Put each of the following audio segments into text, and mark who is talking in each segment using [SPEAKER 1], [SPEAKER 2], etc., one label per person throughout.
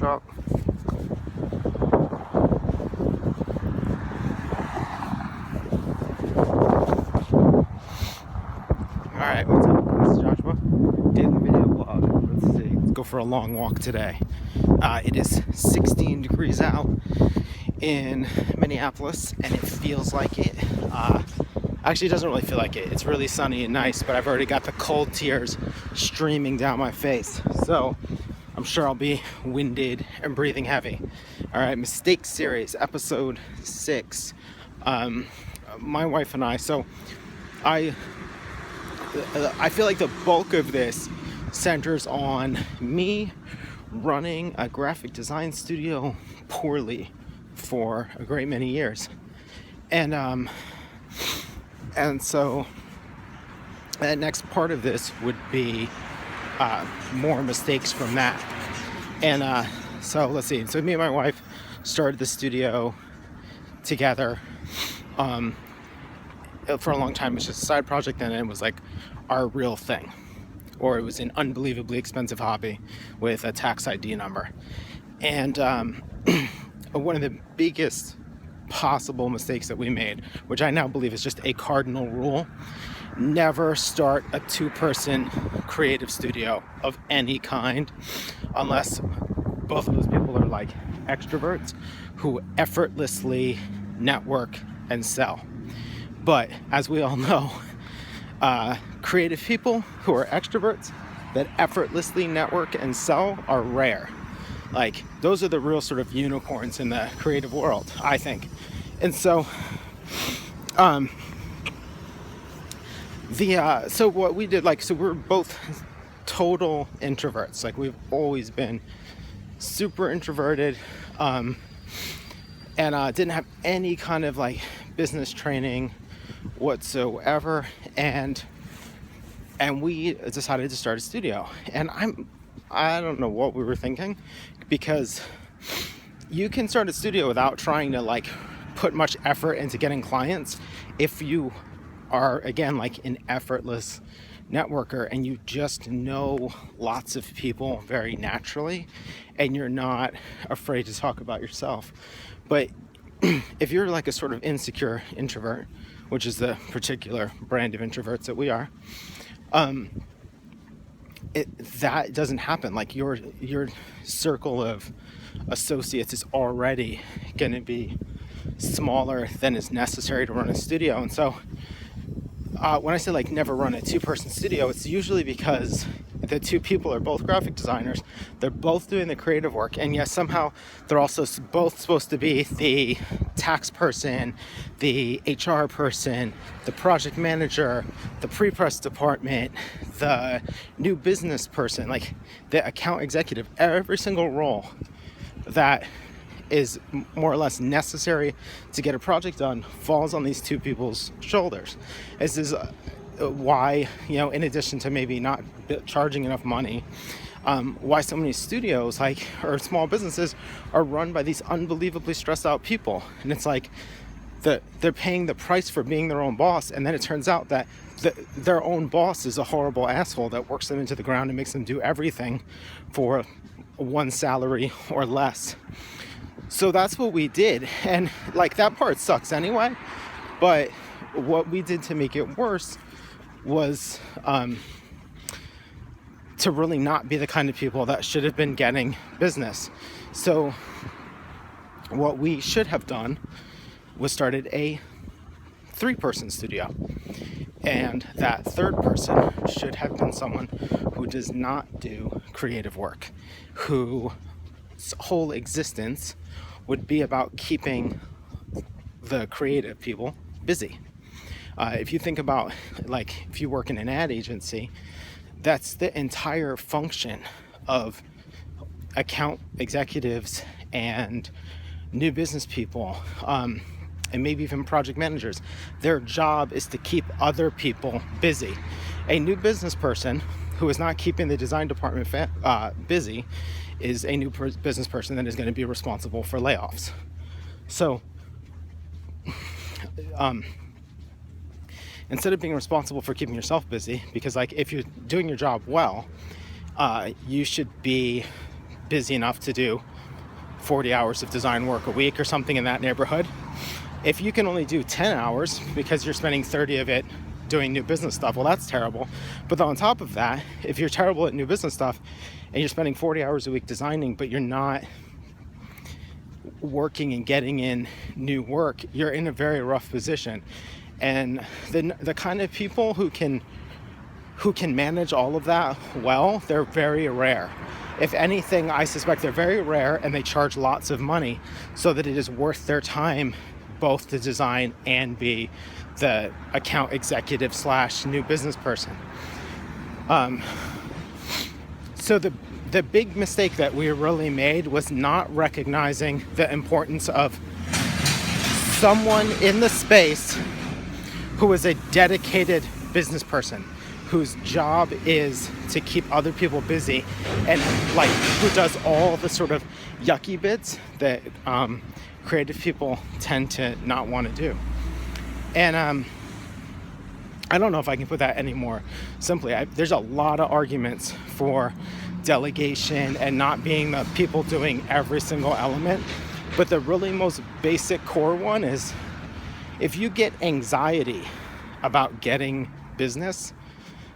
[SPEAKER 1] shop. Alright, what's up? This is Joshua. Daily video vlog. Let's see. Let's go for a long walk today. It is 16 degrees out in Minneapolis, and it feels like it. Actually, it doesn't really feel like it. It's really sunny and nice, but I've already got the cold tears streaming down my face. So I'm sure I'll be winded and breathing heavy. Alright, Mistake Series, episode 6. My wife and I, I feel like the bulk of this centers on me running a graphic design studio poorly for a great many years. And so the next part of this would be more mistakes from that. And so let's see. So me and my wife started the studio together. For a long time, it was just a side project, and it was like our real thing, or it was an unbelievably expensive hobby with a tax ID number. And one of the biggest possible mistakes that we made, which I now believe is just a cardinal rule: never start a two-person creative studio of any kind unless both of those people are like extroverts who effortlessly network and sell. But as we all know, creative people who are extroverts that effortlessly network and sell are rare. Like, those are the real sort of unicorns in the creative world, I think. And so, so what we did, so we're both total introverts. Like, we've always been super introverted, and didn't have any kind of like business training whatsoever, and we decided to start a studio. And I don't know what we were thinking, because you can start a studio without trying to like put much effort into getting clients if you are, again, like an effortless networker and you just know lots of people very naturally and you're not afraid to talk about yourself. But if you're like a sort of insecure introvert, which is the particular brand of introverts that we are, that doesn't happen. Like, your circle of associates is already going to be smaller than is necessary to run a studio. And so when I say like never run a two-person studio, it's usually because the two people are both graphic designers. They're both doing the creative work, and yes, somehow they're also both supposed to be the tax person, the HR person, the project manager, the pre-press department, the new business person, like the account executive. Every single role that is more or less necessary to get a project done falls on these two people's shoulders. This is why, in addition to maybe not charging enough money, why so many studios or small businesses are run by these unbelievably stressed out people. And it's like they're paying the price for being their own boss, and then it turns out that their own boss is a horrible asshole that works them into the ground and makes them do everything for one salary or less. So that's what we did, and like that part sucks anyway, but what we did to make it worse was to really not be the kind of people that should have been getting business. So what we should have done was started a 3-person studio, and that third person should have been someone who does not do creative work, whose whole existence would be about keeping the creative people busy. If you think about, like, if you work in an ad agency, that's the entire function of account executives and new business people, and maybe even project managers. Their job is to keep other people busy. A new business person who is not keeping the design department busy is a new business person that is going to be responsible for layoffs. So instead of being responsible for keeping yourself busy, because like if you're doing your job well, you should be busy enough to do 40 hours of design work a week or something in that neighborhood. If you can only do 10 hours because you're spending 30 of it doing new business stuff, well, that's terrible. But on top of that, if you're terrible at new business stuff and you're spending 40 hours a week designing, but you're not working and getting in new work, you're in a very rough position. And the kind of people who can manage all of that well, they're very rare. If anything, I suspect they're very rare, and they charge lots of money so that it is worth their time both to design and be the account executive / new business person. So the big mistake that we really made was not recognizing the importance of someone in the space who is a dedicated business person, whose job is to keep other people busy, and like who does all the sort of yucky bits that creative people tend to not want to do. And I don't know if I can put that any more simply. There's a lot of arguments for delegation and not being the people doing every single element, but the really most basic core one is, if you get anxiety about getting business,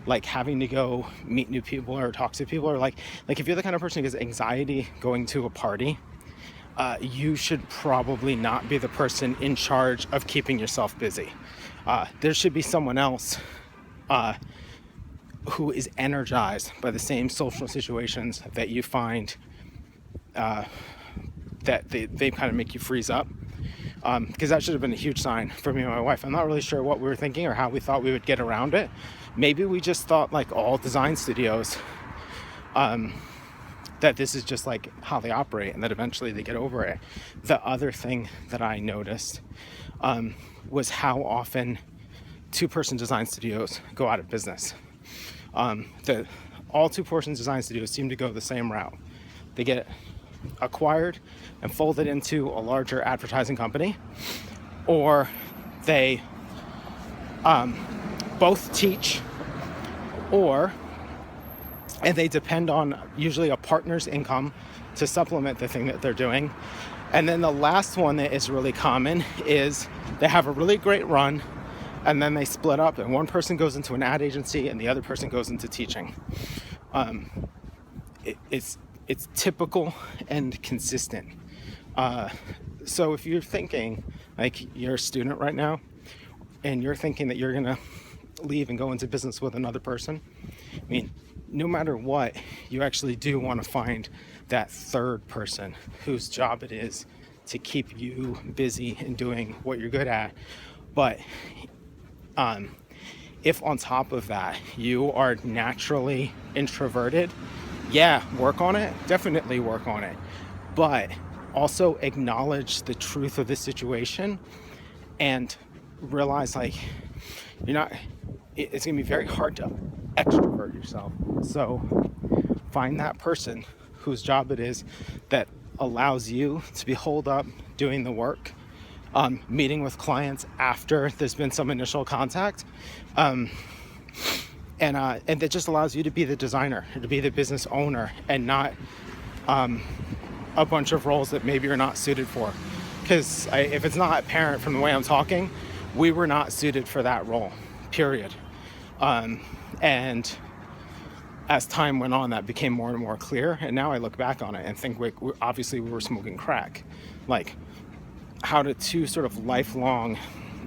[SPEAKER 1] like having to go meet new people or talk to people, or like if you're the kind of person who gets anxiety going to a party, you should probably not be the person in charge of keeping yourself busy. There should be someone else who is energized by the same social situations that you find that they kind of make you freeze up. Because that should have been a huge sign for me and my wife. I'm not really sure what we were thinking or how we thought we would get around it. Maybe we just thought, like all design studios, that this is just like how they operate, and that eventually they get over it. The other thing that I noticed was how often two-person design studios go out of business. All two-person design studios seem to go the same route. They get acquired and folded into a larger advertising company, or they both teach, and they depend on usually a partner's income to supplement the thing that they're doing. And then the last one that is really common is they have a really great run, and then they split up, and one person goes into an ad agency and the other person goes into teaching. It's typical and consistent. So if you're thinking, like, you're a student right now and you're thinking that you're gonna leave and go into business with another person, I mean, no matter what, you actually do want to find that third person whose job it is to keep you busy and doing what you're good at. But if on top of that you are naturally introverted, yeah, work on it, definitely work on it, but also acknowledge the truth of the situation and realize, like, it's gonna be very hard to extrovert yourself. So find that person whose job it is that allows you to be holed up doing the work, meeting with clients after there's been some initial contact, and that just allows you to be the designer, to be the business owner, and not a bunch of roles that maybe you're not suited for. Because if it's not apparent from the way I'm talking, we were not suited for that role, period. And as time went on, that became more and more clear. And now I look back on it and think, obviously we were smoking crack. Like, how do two sort of lifelong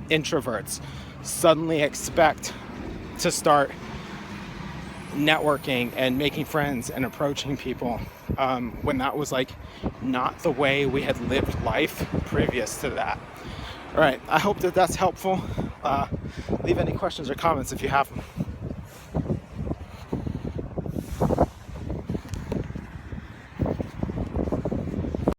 [SPEAKER 1] introverts suddenly expect to start networking and making friends and approaching people when that was like not the way we had lived life previous to that? All right, I hope that that's helpful. Leave any questions or comments if you have them.